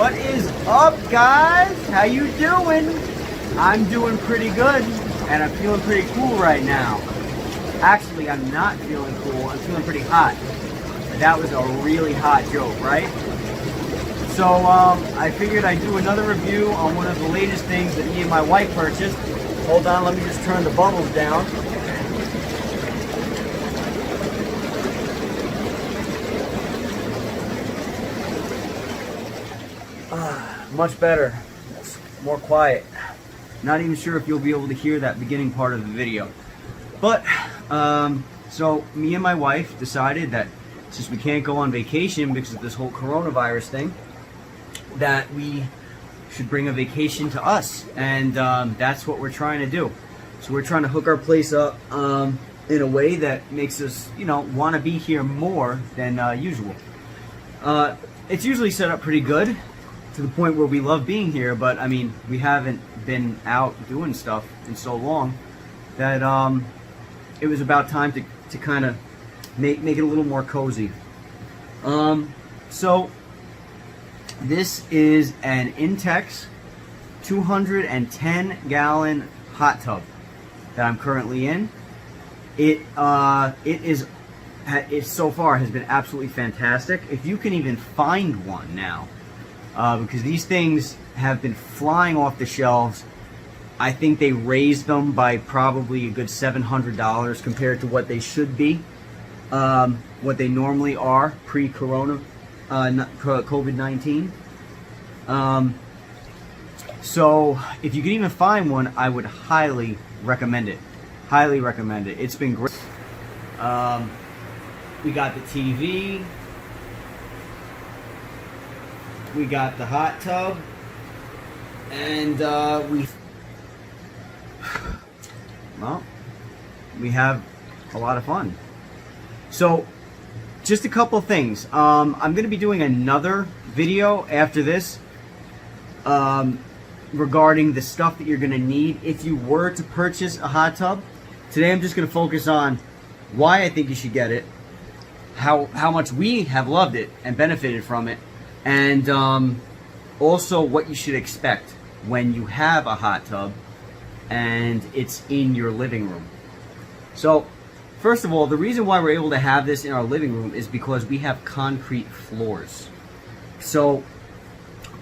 What is up, guys? How you doing? I'm doing pretty good, and I'm feeling pretty cool right now. Actually, I'm not feeling cool. I'm feeling pretty hot. That was a really hot joke, right? So I figured I'd do another review on one of the latest things that me and my wife purchased. Hold on, let me just turn the bubbles down. Much better. It's more quiet. Not even sure if you'll be able to hear that beginning part of the video. But, so me and my wife decided that since we can't go on vacation because of this whole coronavirus thing, that we should bring a vacation to us. And that's what we're trying to do. So we're trying to hook our place up in a way that makes us, you know, want to be here more than usual. It's usually set up pretty good, to the point where we love being here, but I mean, we haven't been out doing stuff in so long that it was about time to kind of make it a little more cozy. So this is an Intex 210-gallon hot tub that I'm currently in. It so far has been absolutely fantastic. If you can even find one now, because these things have been flying off the shelves. I think they raised them by probably a good $700 compared to what they should be, what they normally are pre-corona, COVID-19. So if you can even find one, I would highly recommend it. Highly recommend it. It's been great. We got the TV. We got the hot tub, and we have a lot of fun. So, just a couple things. I'm going to be doing another video after this regarding the stuff that you're going to need if you were to purchase a hot tub. Today I'm just going to focus on why I think you should get it, how much we have loved it and benefited from it, and also what you should expect when you have a hot tub and it's in your living room. So, first of all, the reason why we're able to have this in our living room is because we have concrete floors. So,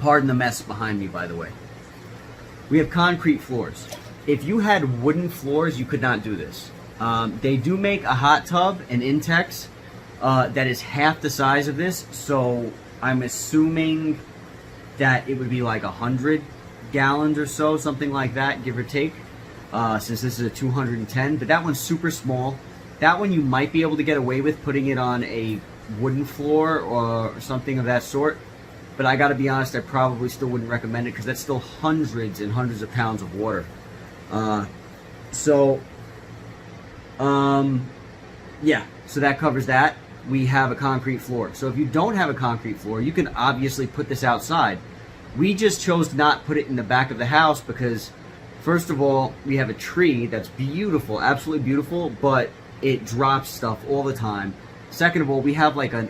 pardon the mess behind me, by the way. We have concrete floors. If you had wooden floors, you could not do this. They do make a hot tub, an Intex, that is half the size of this, so I'm assuming that it would be like 100 gallons or so, something like that, give or take, since this is a 210. But that one's super small. That one you might be able to get away with putting it on a wooden floor or something of that sort. But I gotta be honest, I probably still wouldn't recommend it because that's still hundreds and hundreds of pounds of water. Yeah, so that covers that. We have a concrete floor. So if you don't have a concrete floor, you can obviously put this outside. We just chose to not put it in the back of the house because, first of all, we have a tree that's beautiful, absolutely beautiful, but it drops stuff all the time. Second of all, we have like a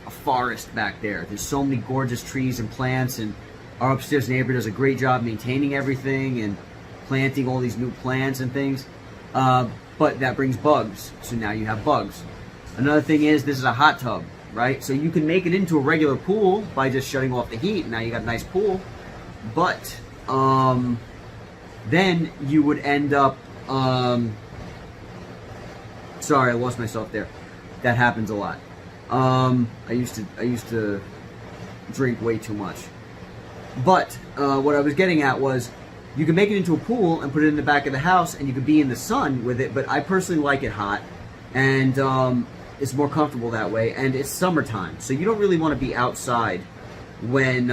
forest back there. There's so many gorgeous trees and plants, and our upstairs neighbor does a great job maintaining everything and planting all these new plants and things. But that brings bugs, so now you have bugs. Another thing is, this is a hot tub, right? So you can make it into a regular pool by just shutting off the heat, and now you got a nice pool. But then you would end up, sorry, I lost myself there. That happens a lot. I used to drink way too much. But what I was getting at was, you can make it into a pool and put it in the back of the house, and you could be in the sun with it. But I personally like it hot, and it's more comfortable that way, and it's summertime, so you don't really want to be outside when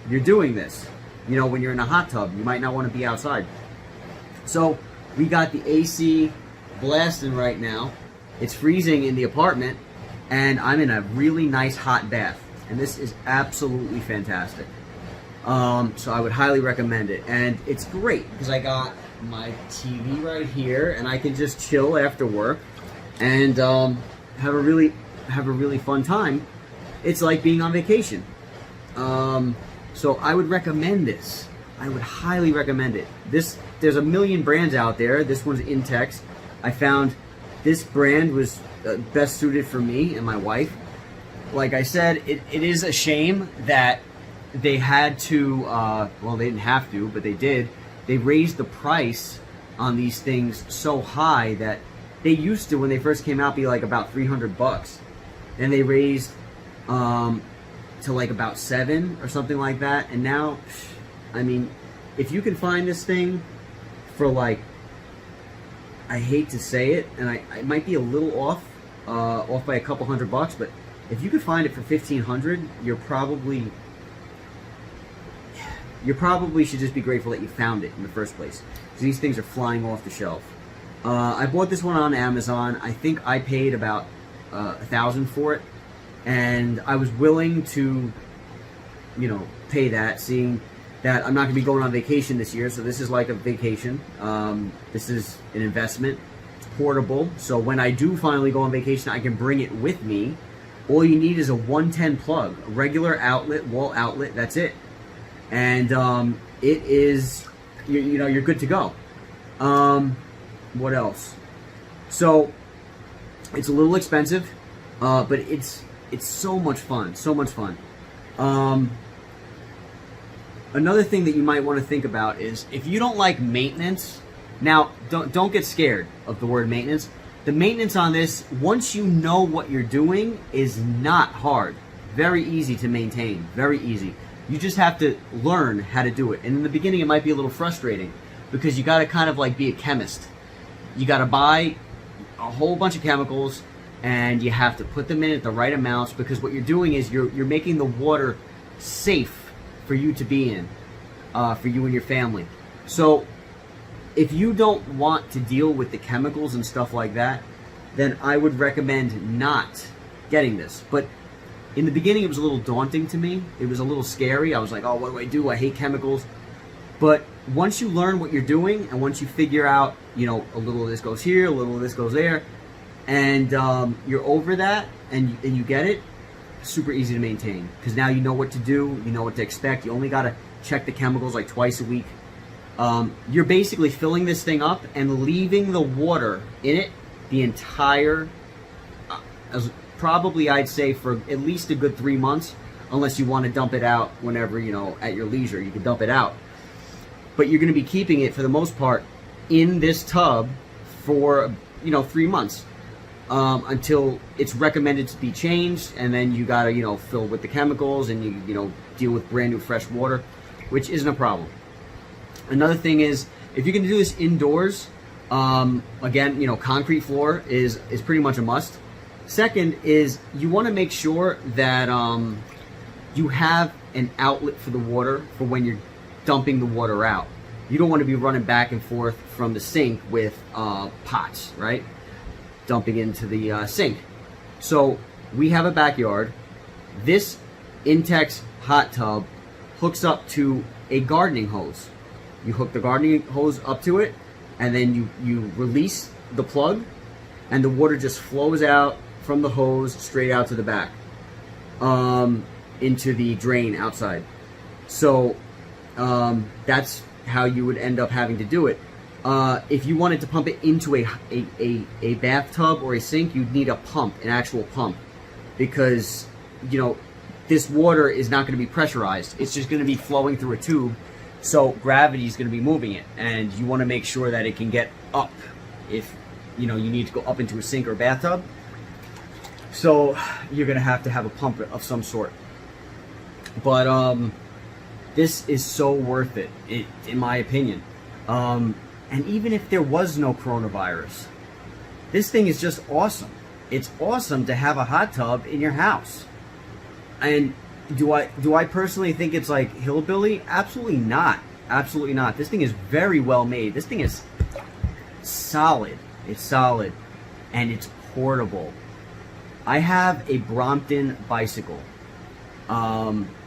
you're doing this. You know, when you're in a hot tub, you might not want to be outside. So we got the AC blasting right now. It's freezing in the apartment, and I'm in a really nice hot bath, and this is absolutely fantastic. So I would highly recommend it, and it's great because I got my TV right here, and I can just chill after work and have a really fun time. It's like being on vacation. So I would recommend this. I would highly recommend it. There's a million brands out there. This one's Intex. I found this brand was best suited for me and my wife. Like I said, it is a shame that they had to, well, they didn't have to, but they did. They raised the price on these things so high that they used to, when they first came out, be like about $300. And they raised to like about $7 or something like that. And now, I mean, if you can find this thing for like, I hate to say it, and I might be a little off by a couple $100, but if you could find it for $1,500, you probably should just be grateful that you found it in the first place. Because these things are flying off the shelf. I bought this one on Amazon. I think I paid about $1,000 for it, and I was willing to, you know, pay that, seeing that I'm not going to be going on vacation this year, so this is like a vacation. This is an investment. It's portable, so when I do finally go on vacation, I can bring it with me. All you need is a 110 plug, a regular outlet, wall outlet, that's it. And it is, you know, you're good to go. What else? So, it's a little expensive, but it's so much fun, so much fun. Another thing that you might want to think about is, if you don't like maintenance, now don't get scared of the word maintenance. The maintenance on this, once you know what you're doing, is not hard. Very easy to maintain, very easy. You just have to learn how to do it. And in the beginning, it might be a little frustrating because you got to kind of like be a chemist. You got to buy a whole bunch of chemicals and you have to put them in at the right amounts, because what you're doing is you're making the water safe for you to be in, for you and your family. So if you don't want to deal with the chemicals and stuff like that, then I would recommend not getting this. But in the beginning, it was a little daunting to me. It was a little scary. I was like, oh, what do I do? I hate chemicals. But once you learn what you're doing, and once you figure out, you know, a little of this goes here, a little of this goes there, and you're over that, and you get it, super easy to maintain. Because now you know what to do, you know what to expect. You only got to check the chemicals like twice a week. You're basically filling this thing up and leaving the water in it the entire, probably I'd say for at least a good 3 months, unless you want to dump it out whenever, you know, at your leisure, you can dump it out. But you're going to be keeping it for the most part in this tub for, you know, 3 months, until it's recommended to be changed, and then you got to, you know, fill with the chemicals, and you know, deal with brand new fresh water, which isn't a problem. Another thing is, if you're going to do this indoors, again, you know, concrete floor is pretty much a must. Second is, you want to make sure that you have an outlet for the water for when you're dumping the water out. You don't want to be running back and forth from the sink with pots, right? Dumping into the sink. So we have a backyard. This Intex hot tub hooks up to a gardening hose. You hook the gardening hose up to it, and then you release the plug, and the water just flows out from the hose straight out to the back, into the drain outside. So that's how you would end up having to do it. If you wanted to pump it into a bathtub or a sink, you'd need a pump, an actual pump, because, you know, this water is not going to be pressurized. It's just going to be flowing through a tube. So gravity is going to be moving it, and you want to make sure that it can get up if, you know, you need to go up into a sink or bathtub. So you're going to have a pump of some sort. But this is so worth it, in my opinion. And even if there was no coronavirus, this thing is just awesome. It's awesome to have a hot tub in your house. And do I personally think it's like hillbilly? Absolutely not. Absolutely not. This thing is very well made. This thing is solid. It's solid. And it's portable. I have a Brompton bicycle.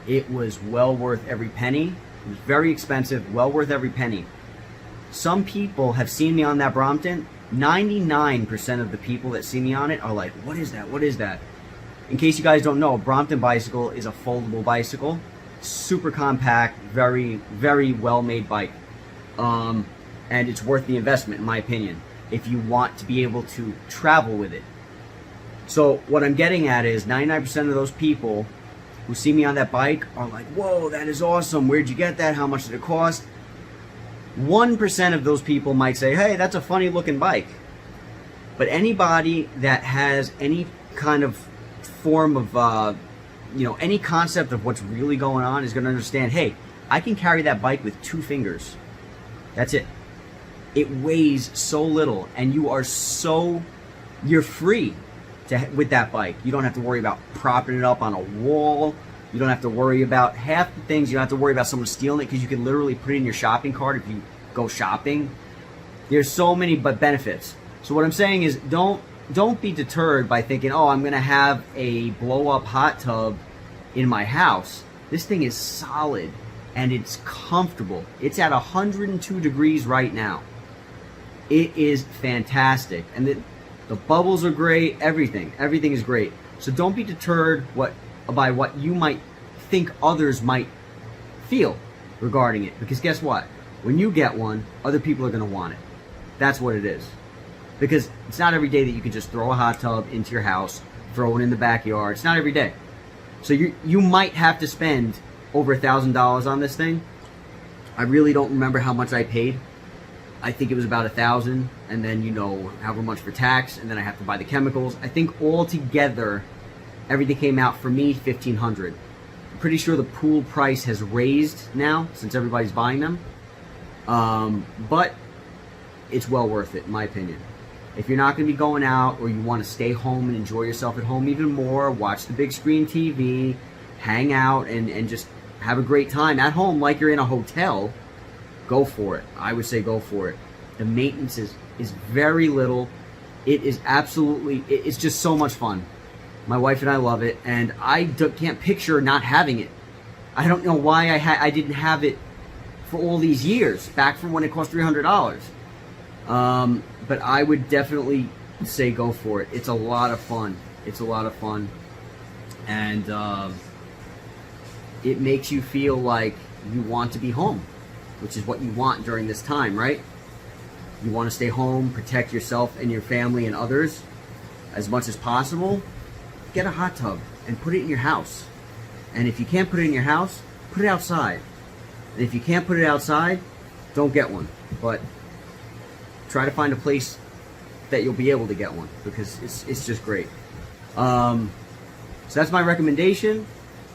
It was well worth every penny. It was very expensive, well worth every penny. Some people have seen me on that Brompton. 99% of the people that see me on it are like, what is that? What is that? In case you guys don't know, a Brompton bicycle is a foldable bicycle. super compact, very, very well-made bike. And it's worth the investment, in my opinion, if you want to be able to travel with it. So what I'm getting at is 99% of those people who see me on that bike are like, whoa, that is awesome. Where'd you get that? How much did it cost? 1% of those people might say, hey, that's a funny looking bike. But anybody that has any kind of form of, any concept of what's really going on is going to understand, hey, I can carry that bike with 2 fingers. That's it. It weighs so little, and you're free with that bike. You don't have to worry about propping it up on a wall. You don't have to worry about half the things. You don't have to worry about someone stealing it, because you can literally put it in your shopping cart if you go shopping. There's so many benefits. So what I'm saying is, don't be deterred by thinking, oh, I'm going to have a blow-up hot tub in my house. This thing is solid, and it's comfortable. It's at 102 degrees right now. It is fantastic. And the bubbles are great. Everything is great. So don't be deterred by what you might think others might feel regarding it. Because guess what? When you get one, other people are going to want it. That's what it is. Because it's not every day that you can just throw a hot tub into your house, throw it in the backyard. It's not every day. So you might have to spend over $1,000 on this thing. I really don't remember how much I paid. I think it was about $1,000, and then however much for tax, and then I have to buy the chemicals. I think all together, everything came out for me $1,500. I'm pretty sure the pool price has raised now since everybody's buying them, but it's well worth it in my opinion. If you're not going to be going out, or you want to stay home and enjoy yourself at home even more, watch the big screen TV, hang out, and just have a great time at home like you're in a hotel, go for it. I would say go for it. The maintenance is very little. It is it's just so much fun. My wife and I love it, and I can't picture not having it. I don't know why I didn't have it for all these years, back from when it cost $300. But I would definitely say go for it. It's a lot of fun. It's a lot of fun. And it makes you feel like you want to be home, which is what you want during this time, right? You want to stay home, protect yourself and your family and others as much as possible. Get a hot tub and put it in your house. And if you can't put it in your house, put it outside. And if you can't put it outside, don't get one. But try to find a place that you'll be able to get one, because it's just great. So that's my recommendation.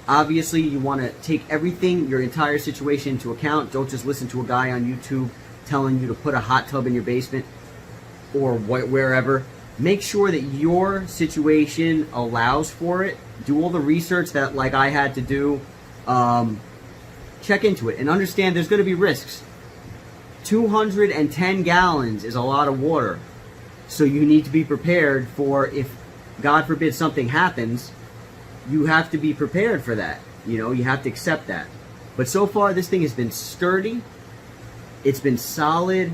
Obviously, you want to take everything, your entire situation into account. Don't just listen to a guy on YouTube telling you to put a hot tub in your basement or wherever. Make sure that your situation allows for it. Do all the research that, like I had to do. Check into it and understand there's going to be risks. 210 gallons is a lot of water. So you need to be prepared for, if God forbid something happens, you have to be prepared for that. You have to accept that. But so far, this thing has been sturdy. It's been solid.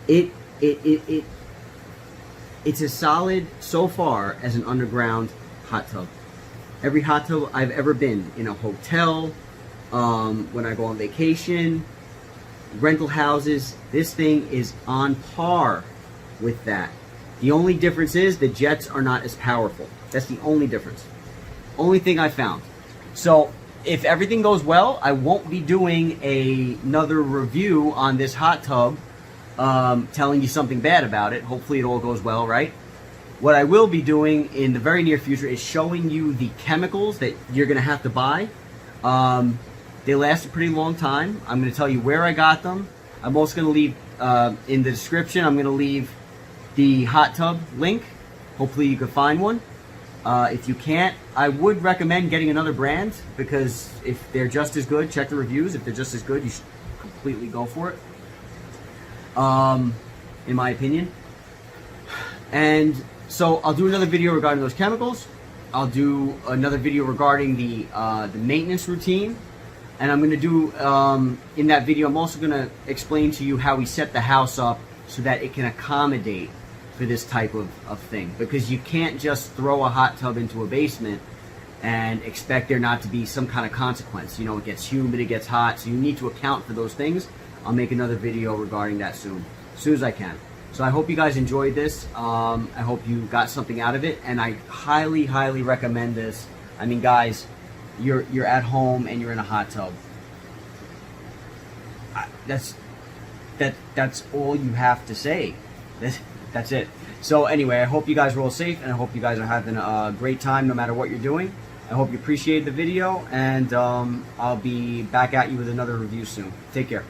It's as solid so far as an underground hot tub. Every hot tub I've ever been in, a hotel, when I go on vacation, rental houses, this thing is on par with that. The only difference is the jets are not as powerful. That's the only difference. Only thing I found. So if everything goes well, I won't be doing another review on this hot tub, telling you something bad about it. Hopefully it all goes well, right? What I will be doing in the very near future is showing you the chemicals that you're going to have to buy. They last a pretty long time. I'm going to tell you where I got them. I'm also going to leave, in the description, I'm going to leave the hot tub link. Hopefully you can find one. If you can't, I would recommend getting another brand, because if they're just as good, check the reviews. If they're just as good, you should completely go for it, in my opinion. And so I'll do another video regarding those chemicals. I'll do another video regarding the maintenance routine. And I'm going to do, in that video, I'm also going to explain to you how we set the house up so that it can accommodate for this type of thing. Because you can't just throw a hot tub into a basement and expect there not to be some kind of consequence. You know, it gets humid, it gets hot, so you need to account for those things. I'll make another video regarding that soon as I can. So I hope you guys enjoyed this. I hope you got something out of it, and I highly, highly recommend this. I mean, guys, you're at home and you're in a hot tub. That's all you have to say. That's it. So anyway, I hope you guys are all safe, and I hope you guys are having a great time no matter what you're doing. I hope you appreciated the video, and I'll be back at you with another review soon. Take care.